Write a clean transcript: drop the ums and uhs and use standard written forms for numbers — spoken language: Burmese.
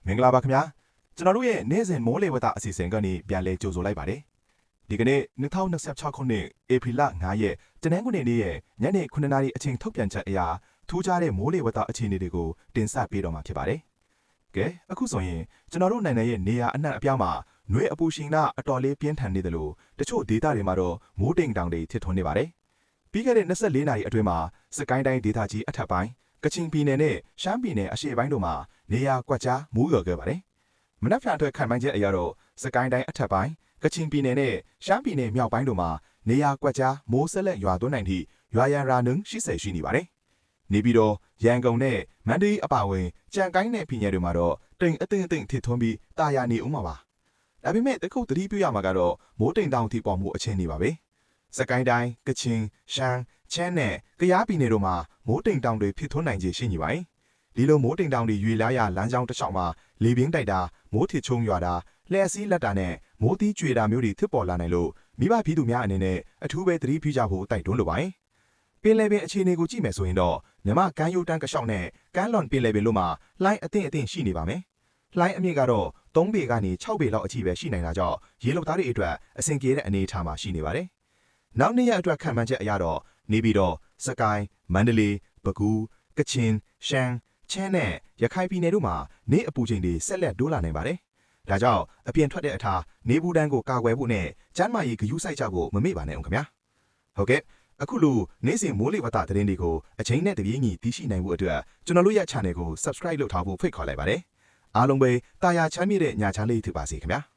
မင်္ဂလာပါခင်ဗျာကျွန်တော်တို့ရဲ့နေ့စဉ်မိုးလေဝသအစီအစဉ်ကနေပြန်လည်ကြိုဆိုလိုက်ပါတယ်ဒီကနေ့2026ခုနှစ်ဧပြီလ9ရက်တနင်္ဂနွေနေ့ရဲ့ညနေ9:00နာရီအချိန်ထုတ်ပြန်ချက်အရထူးခြားတဲ့မိုးလေဝသအခြေအနေတွေကိုတင်ဆက်ပေးတော့မှာဖြစ်ပါတယ်ကဲအခုဆိုရင်ကျွန်တော်တို့နိုင်ငံရဲ့နေရာအနှံ့အပြားမှာနှွေအပူရှိန်ကအတော်လေးပြင်းထန်နေတယ်လို့တချို့ဒေသတွေမှာတော့မိုးတိမ်တောင်တွေထစ်ထွန်းနေပါတယ်ပြီးခဲ့တဲ့24နာရီအတွင်းမှာစကိုင်းတိုင်းဒေသကြီးအထက်ပိုင်းကချင်ပြည်နယ်နဲ့ရှမ်းပြည်နယ်အရှေ့ပိုင်းတို့မှာနေရာကွက်ကြားမိုးရွာခဲ့ပါတယ်။မနက်ဖြန်အတွက်ခံမှန်းချက်အရတော့စကိုင်းတိုင်းအထက်ပိုင်းကချင်ပြည်နယ်နဲ့ရှမ်းပြည်နယ်မြောက်ပိုင်းတို့မှာနေရာကွက်ကြားမိုးဆက်လက်ရွာသွန်းနိုင်သည့်ရွာရန်ရာနှုန်း80ရှိနေပါတယ်။နေပြီးတော့ရန်ကုန်နဲ့မန္တလေးအပါအဝင်ကြံကိုင်းနဲ့ပြည်နယ်တွေမှာတော့တိမ်အထင်ထစ်ထွန်းပြီးတာယာနေဦးမှာပါ။ဒါပေမဲ့တခုသတိပြုရမှာကတော့မိုးတိမ်တောင်ထိပေါ်မှုအခြေအနေပါပဲ။စကိုင်းတိုင်းကချင်ရှမ်းချမ်းနဲ့ကယားပြည်နယ်တို့မှာမိုးတိမ်တောင်တွေဖြစ်ထွန်းနိုင်ခြေရှိနေပါတယ်။ဒီလိုမိုးတိမ်တောင်တွေရွေလာရလမ်းကြောင်းတစ်လျှောက်မှာလေပြင်းတိုက်တာမိုးထစ်ချုံရွာတာလျှက်စီးလက်တာနဲ့မိုးသီးကြွေတာမျိုးတွေဖြစ်ပေါ်လာနိုင်လို့မိဘပြည်သူများအနေနဲ့အထူးပဲသတိပြုကြဖို့တိုက်တွန်းလိုပါတယ်။ပင်လယ်ပင်အခြေအနေကိုကြည့်မယ်ဆိုရင်တော့မြမကမ်းရိုးတန်းကလျှောက်နဲ့ကမ်းလွန်ပင်လယ်ပင်တို့မှာလှိုင်းအသင့်ရှိနေပါမယ်။လှိုင်းအမြင့်ကတော့3ပေကနေ6ပေလောက်အထိပဲရှိနိုင်တာကြောင့်ရေလုံသားတွေအတွက်အဆင်ပြေတဲ့အနေအထားမှာရှိနေပါတယ်။နောက်နေ့ရက်အတွက်ခံမှန်းချက်အရတော့နေပြီးတော့စကိုင်းမန္တလေးပဲခူးကချင်ရှမ်းချမ်းနဲ့ရခိုင်ပြည်နယ်တို့မှာနေအပူချိန်တွေဆက်လက်တိုးလာနိုင်ပါတယ်။ဒါကြောင့်အပြင်ထွက်တဲ့အခါနေဘူးတန်းကိုကာကွယ်ဖို့နဲ့ကျန်းမာရေးဂရုစိုက်ကြဖို့မမေ့ပါနဲ့အောင်ခင်ဗျာ။ဟုတ်ကဲ့အခုလိုနေ့စဉ်မိုးလေဝသသတင်းတွေကိုအချိန်နဲ့တပြေးညီသိရှိနိုင်ဖို့အတွက်ကျွန်တော်တို့ရဲ့ channel ကို subscribe လုပ်ထားဖို့ဖိတ်ခေါ်လိုက်ပါတယ်။အားလုံးပဲတာယာချမ်းမြေ့တဲ့ညချမ်းလေးဖြစ်ပါစေခင်ဗျာ။